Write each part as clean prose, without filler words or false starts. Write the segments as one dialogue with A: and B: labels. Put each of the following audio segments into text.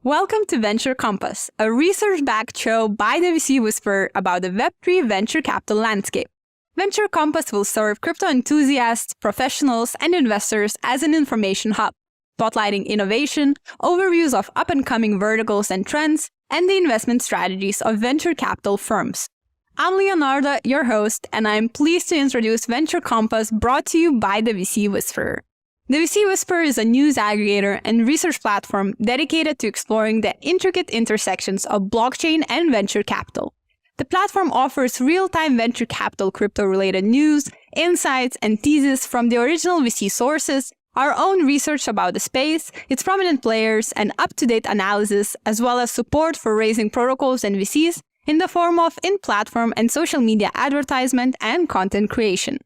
A: Welcome to Venture Compass, a research-backed show by the VC Whisperer about the Web3 venture capital landscape. Venture Compass will serve crypto enthusiasts, professionals, and investors as an information hub, spotlighting innovation, overviews of up-and-coming verticals and trends, and the investment strategies of venture capital firms. I'm Leonardo, your host, and I'm pleased to introduce Venture Compass, brought to you by the VC Whisperer. The VC Whisperer is a news aggregator and research platform dedicated to exploring the intricate intersections of blockchain and venture capital. The platform offers real-time venture capital crypto-related news, insights, and theses from the original VC sources, our own research about the space, its prominent players, and up-to-date analysis, as well as support for raising protocols and VCs in the form of in-platform and social media advertisement and content creation.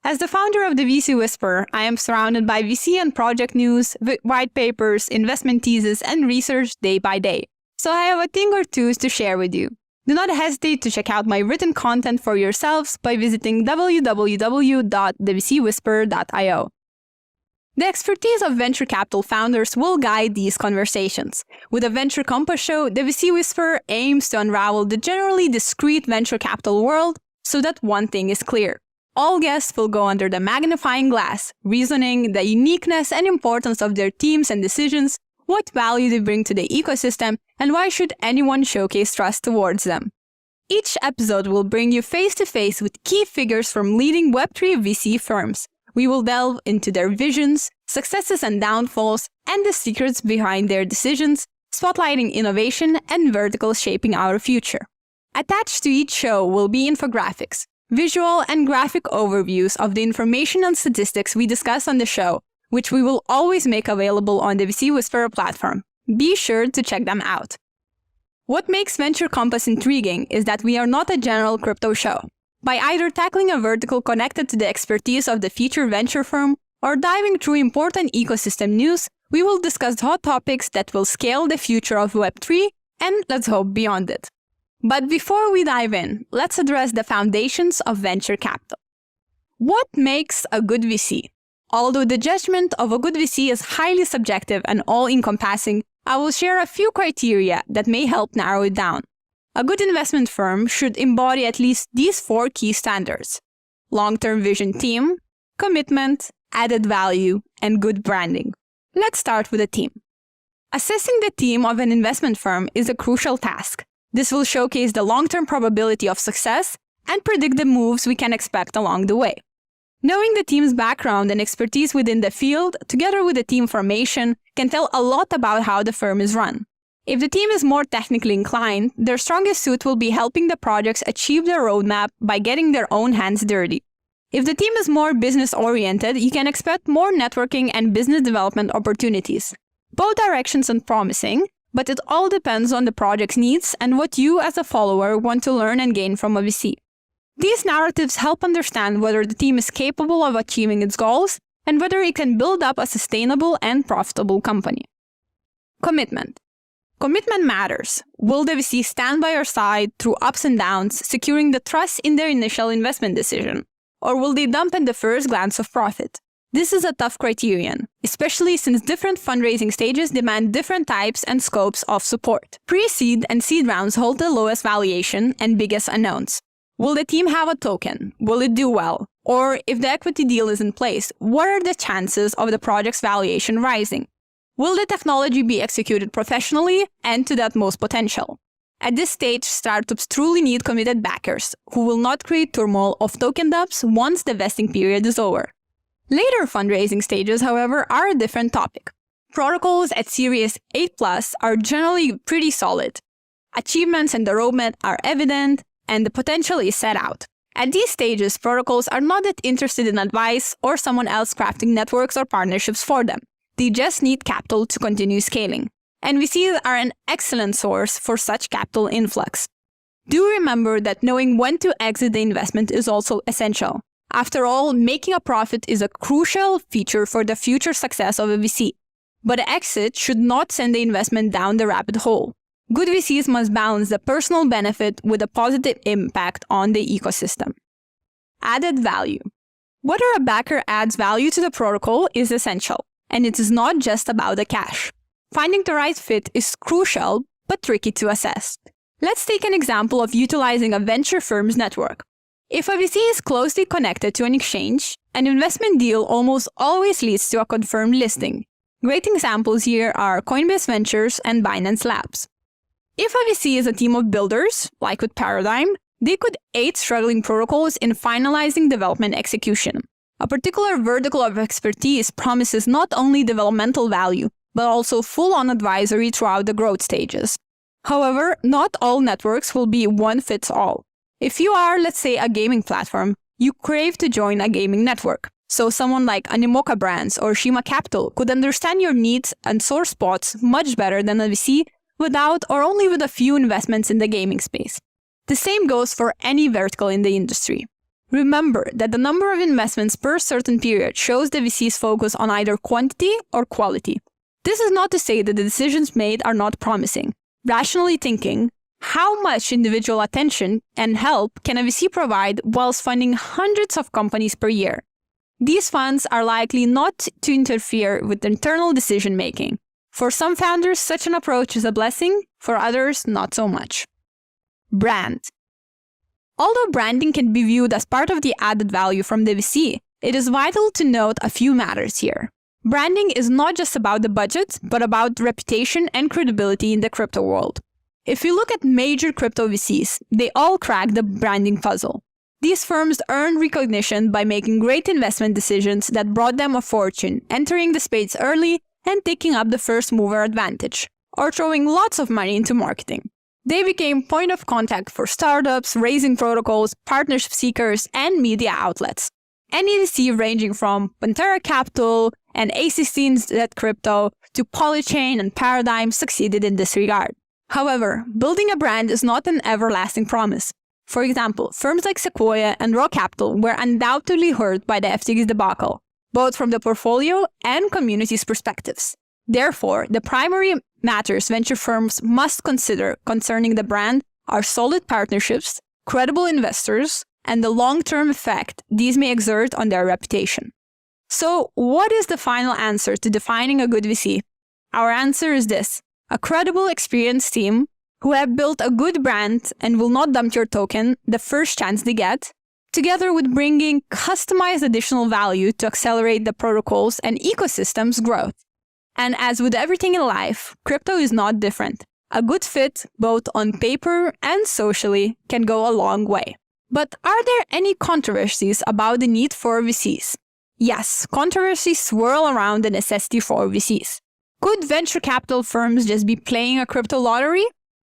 A: As the founder of the VC Whisperer, I am surrounded by VC and project news, white papers, investment theses, and research day by day. So I have a thing or two to share with you. Do not hesitate to check out my written content for yourselves by visiting www.thevcwhisperer.io. The expertise of venture capital founders will guide these conversations. With the Venture Compass show, the VC Whisperer aims to unravel the generally discrete venture capital world so that one thing is clear. All guests will go under the magnifying glass, reasoning the uniqueness and importance of their teams and decisions, what value they bring to the ecosystem, and why should anyone showcase trust towards them. Each episode will bring you face-to-face with key figures from leading Web3 VC firms. We will delve into their visions, successes and downfalls, and the secrets behind their decisions, spotlighting innovation and verticals shaping our future. Attached to each show will be infographics, visual and graphic overviews of the information and statistics we discuss on the show, which we will always make available on the VC Whisperer platform. Be sure to check them out. What makes Venture Compass intriguing is that we are not a general crypto show. By either tackling a vertical connected to the expertise of the featured venture firm or diving through important ecosystem news, we will discuss hot topics that will scale the future of Web3 and, let's hope, beyond it. But before we dive in, let's address the foundations of venture capital. What makes a good VC? Although the judgment of a good VC is highly subjective and all-encompassing, I will share a few criteria that may help narrow it down. A good investment firm should embody at least these 4 key standards: long-term vision team, commitment, added value, and good branding. Let's start with the team. Assessing the team of an investment firm is a crucial task. This will showcase the long-term probability of success and predict the moves we can expect along the way. Knowing the team's background and expertise within the field, together with the team formation, can tell a lot about how the firm is run. If the team is more technically inclined, their strongest suit will be helping the projects achieve their roadmap by getting their own hands dirty. If the team is more business-oriented, you can expect more networking and business development opportunities. Both directions are promising, but it all depends on the project's needs and what you as a follower want to learn and gain from a VC. These narratives help understand whether the team is capable of achieving its goals and whether it can build up a sustainable and profitable company. Commitment. Commitment matters. Will the VC stand by your side through ups and downs, securing the trust in their initial investment decision? Or will they dump at the first glance of profit? This is a tough criterion, especially since different fundraising stages demand different types and scopes of support. Pre-seed and seed rounds hold the lowest valuation and biggest unknowns. Will the team have a token? Will it do well? Or if the equity deal is in place, what are the chances of the project's valuation rising? Will the technology be executed professionally and to the utmost potential? At this stage, startups truly need committed backers who will not create turmoil of token dumps once the vesting period is over. Later fundraising stages, however, are a different topic. Protocols at Series 8+ are generally pretty solid. Achievements and the roadmap are evident, and the potential is set out. At these stages, protocols are not that interested in advice or someone else crafting networks or partnerships for them. They just need capital to continue scaling. And VCs are an excellent source for such capital influx. Do remember that knowing when to exit the investment is also essential. After all, making a profit is a crucial feature for the future success of a VC. But the exit should not send the investment down the rabbit hole. Good VCs must balance the personal benefit with a positive impact on the ecosystem. Added value. Whether a backer adds value to the protocol is essential, and it is not just about the cash. Finding the right fit is crucial but tricky to assess. Let's take an example of utilizing a venture firm's network. If a VC is closely connected to an exchange, an investment deal almost always leads to a confirmed listing. Great examples here are Coinbase Ventures and Binance Labs. If a VC is a team of builders, like with Paradigm, they could aid struggling protocols in finalizing development execution. A particular vertical of expertise promises not only developmental value, but also full-on advisory throughout the growth stages. However, not all networks will be one-fits-all. If you are, let's say, a gaming platform, you crave to join a gaming network. So someone like Animoca Brands or Shima Capital could understand your needs and sore spots much better than a VC without or only with a few investments in the gaming space. The same goes for any vertical in the industry. Remember that the number of investments per certain period shows the VC's focus on either quantity or quality. This is not to say that the decisions made are not promising. Rationally thinking, how much individual attention and help can a VC provide whilst funding hundreds of companies per year? These funds are likely not to interfere with internal decision-making. For some founders, such an approach is a blessing, for others, not so much. Brand. Although branding can be viewed as part of the added value from the VC, it is vital to note a few matters here. Branding is not just about the budget, but about reputation and credibility in the crypto world. If you look at major crypto VCs, they all crack the branding puzzle. These firms earn recognition by making great investment decisions that brought them a fortune, entering the space early and taking up the first mover advantage, or throwing lots of money into marketing. They became point of contact for startups, raising protocols, partnership seekers, and media outlets. Any VC ranging from Pantera Capital and A16Z Crypto to Polychain and Paradigm succeeded in this regard. However, building a brand is not an everlasting promise. For example, firms like Sequoia and Raw Capital were undoubtedly hurt by the FTX debacle, both from the portfolio and community's perspectives. Therefore, the primary matters venture firms must consider concerning the brand are solid partnerships, credible investors, and the long-term effect these may exert on their reputation. So, what is the final answer to defining a good VC? Our answer is this: a credible, experienced team who have built a good brand and will not dump your token the first chance they get, together with bringing customized additional value to accelerate the protocols and ecosystems' growth. And as with everything in life, crypto is not different. A good fit, both on paper and socially, can go a long way. But are there any controversies about the need for VCs? Yes, controversies swirl around the necessity for VCs. Could venture capital firms just be playing a crypto lottery?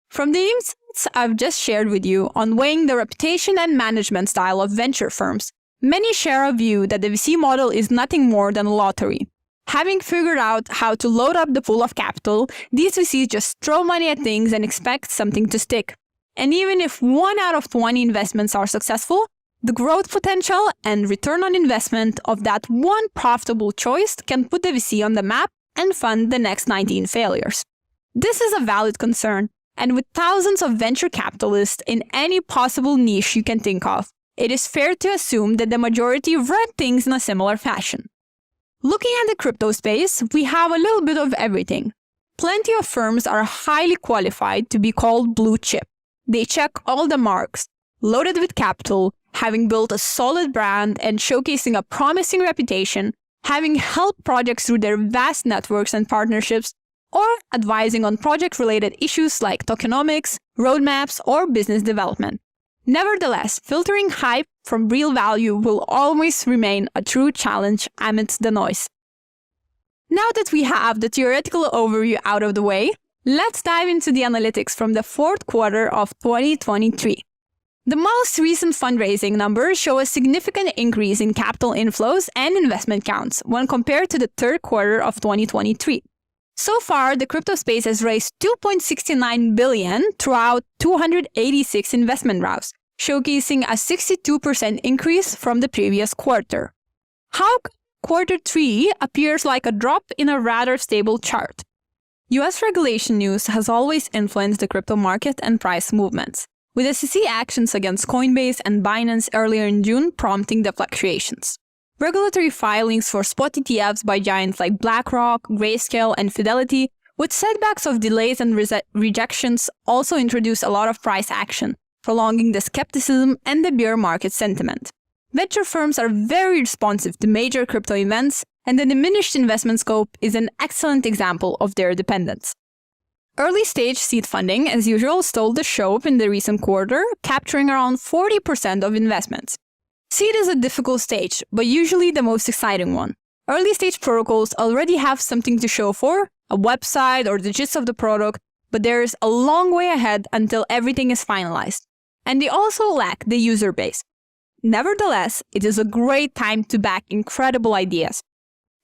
A: From the insights I've just shared with you on weighing the reputation and management style of venture firms, many share a view that the VC model is nothing more than a lottery. Having figured out how to load up the pool of capital, these VCs just throw money at things and expect something to stick. And even if 1 out of 20 investments are successful, the growth potential and return on investment of that one profitable choice can put the VC on the map and fund the next 19 failures. This is a valid concern, and with thousands of venture capitalists in any possible niche you can think of, it is fair to assume that the majority run things in a similar fashion. Looking at the crypto space, we have a little bit of everything. Plenty of firms are highly qualified to be called blue chip. They check all the marks, loaded with capital, having built a solid brand and showcasing a promising reputation, having helped projects through their vast networks and partnerships, or advising on project-related issues like tokenomics, roadmaps, or business development. Nevertheless, filtering hype from real value will always remain a true challenge amidst the noise. Now that we have the theoretical overview out of the way, let's dive into the analytics from the fourth quarter of 2023. The most recent fundraising numbers show a significant increase in capital inflows and investment counts when compared to the third quarter of 2023. So far, the crypto space has raised $2.69 billion throughout 286 investment rounds, showcasing a 62% increase from the previous quarter. How quarter 3 appears like a drop in a rather stable chart? US regulation news has always influenced the crypto market and price movements, with SEC actions against Coinbase and Binance earlier in June prompting the fluctuations. Regulatory filings for spot ETFs by giants like BlackRock, Grayscale, and Fidelity With setbacks of delays and rejections also introduce a lot of price action, prolonging the skepticism and the bear market sentiment. Venture firms are very responsive to major crypto events, and the diminished investment scope is an excellent example of their dependence. Early-stage seed funding, as usual, stole the show in the recent quarter, capturing around 40% of investments. Seed is a difficult stage, but usually the most exciting one. Early-stage protocols already have something to show for, a website or the gist of the product, but there is a long way ahead until everything is finalized. And they also lack the user base. Nevertheless, it is a great time to back incredible ideas.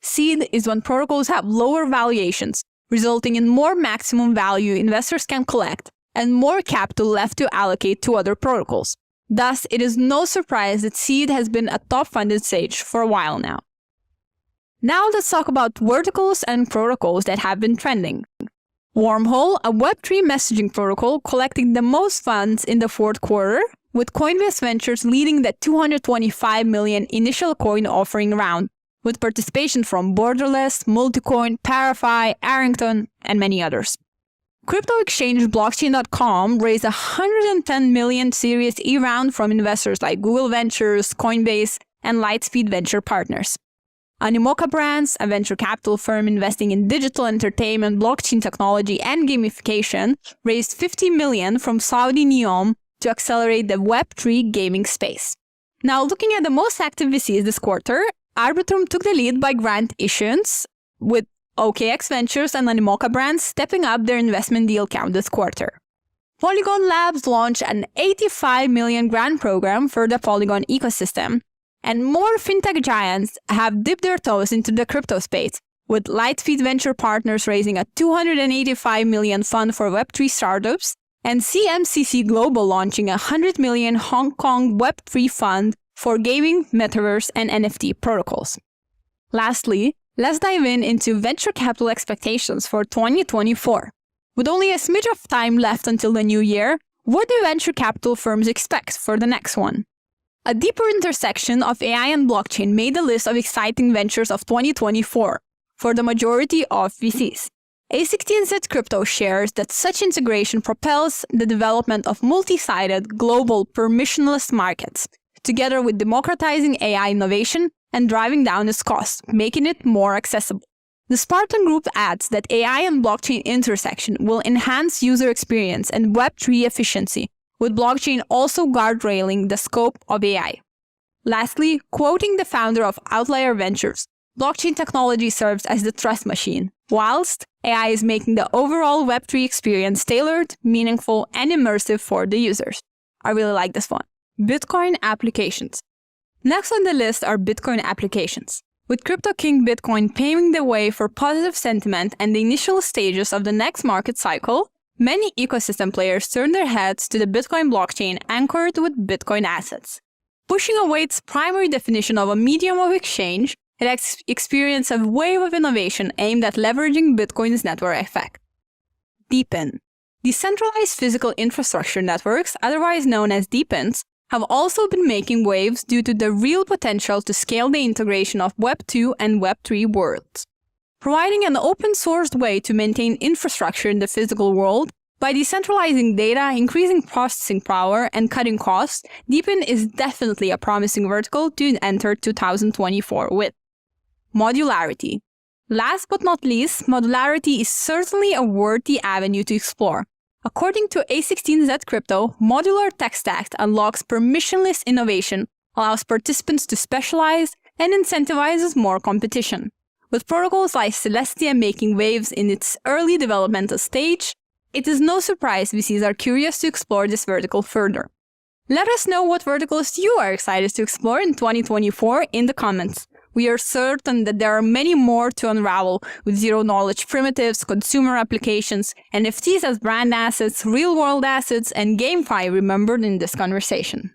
A: Seed is when protocols have lower valuations, resulting in more maximum value investors can collect and more capital left to allocate to other protocols. Thus, it is no surprise that Seed has been a top-funded stage for a while now. Now let's talk about verticals and protocols that have been trending. Wormhole, a Web3 messaging protocol collecting the most funds in the fourth quarter, with Coinbase Ventures leading the $225 million initial coin offering round, with participation from Borderless, Multicoin, Parafy, Arrington, and many others. Crypto exchange blockchain.com raised a $110 million Series E round from investors like Google Ventures, Coinbase, and Lightspeed Venture Partners. Animoca Brands, a venture capital firm investing in digital entertainment, blockchain technology, and gamification, raised $50 million from Saudi Neom to accelerate the Web3 gaming space. Now, looking at the most active VCs this quarter, Arbitrum took the lead by grant issuance, with OKX Ventures and Animoca Brands stepping up their investment deal count this quarter. Polygon Labs launched an $85 million grant program for the Polygon ecosystem, and more fintech giants have dipped their toes into the crypto space, with Lightspeed Venture Partners raising a $285 million fund for Web3 startups, and CMCC Global launching a $100 million Hong Kong Web3 fund for gaming, metaverse, and NFT protocols. Lastly, let's dive into venture capital expectations for 2024. With only a smidge of time left until the new year, what do venture capital firms expect for the next one? A deeper intersection of AI and blockchain made the list of exciting ventures of 2024 for the majority of VCs. A16Z Crypto shares that such integration propels the development of multi-sided, global, permissionless markets, together with democratizing AI innovation and driving down its costs, making it more accessible. The Spartan Group adds that AI and blockchain intersection will enhance user experience and Web3 efficiency, with blockchain also guardrailing the scope of AI. Lastly, quoting the founder of Outlier Ventures, blockchain technology serves as the trust machine, whilst AI is making the overall Web3 experience tailored, meaningful, and immersive for the users. I really like this one. Bitcoin applications. Next on the list are Bitcoin applications. With Crypto King Bitcoin paving the way for positive sentiment and the initial stages of the next market cycle, many ecosystem players turn their heads to the Bitcoin blockchain anchored with Bitcoin assets. Pushing away its primary definition of a medium of exchange, it has experienced a wave of innovation aimed at leveraging Bitcoin's network effect. DePIN. Decentralized physical infrastructure networks, otherwise known as DePINs, have also been making waves due to the real potential to scale the integration of Web 2 and Web 3 worlds. Providing an open-sourced way to maintain infrastructure in the physical world, by decentralizing data, increasing processing power, and cutting costs, DePIN is definitely a promising vertical to enter 2024 with. Modularity. Last but not least, modularity is certainly a worthy avenue to explore. According to A16Z Crypto, modular tech stack unlocks permissionless innovation, allows participants to specialize, and incentivizes more competition. With protocols like Celestia making waves in its early developmental stage, it is no surprise VCs are curious to explore this vertical further. Let us know what verticals you are excited to explore in 2024 in the comments. We are certain that there are many more to unravel with zero-knowledge primitives, consumer applications, NFTs as brand assets, real-world assets, and GameFi remembered in this conversation.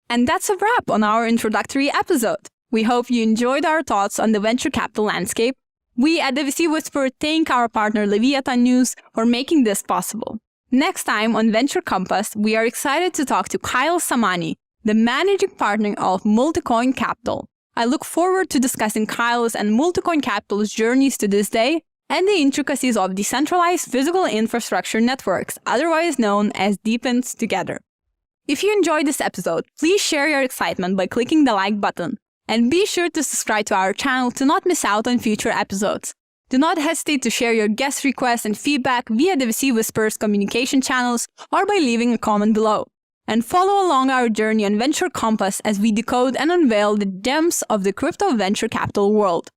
A: And that's a wrap on our introductory episode. We hope you enjoyed our thoughts on the venture capital landscape. We at the VC Whisperer thank our partner Leviathan News for making this possible. Next time on Venture Compass, we are excited to talk to Kyle Samani, the managing partner of Multicoin Capital. I look forward to discussing Kyle's and Multicoin Capital's journeys to this day and the intricacies of decentralized physical infrastructure networks, otherwise known as DePINs, together. If you enjoyed this episode, please share your excitement by clicking the like button, and be sure to subscribe to our channel to not miss out on future episodes. Do not hesitate to share your guest requests and feedback via the VC Whispers communication channels or by leaving a comment below. And follow along our journey on Venture Compass as we decode and unveil the gems of the crypto venture capital world.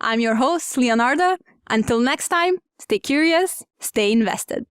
A: I'm your host, Leonardo. Until next time, stay curious, stay invested.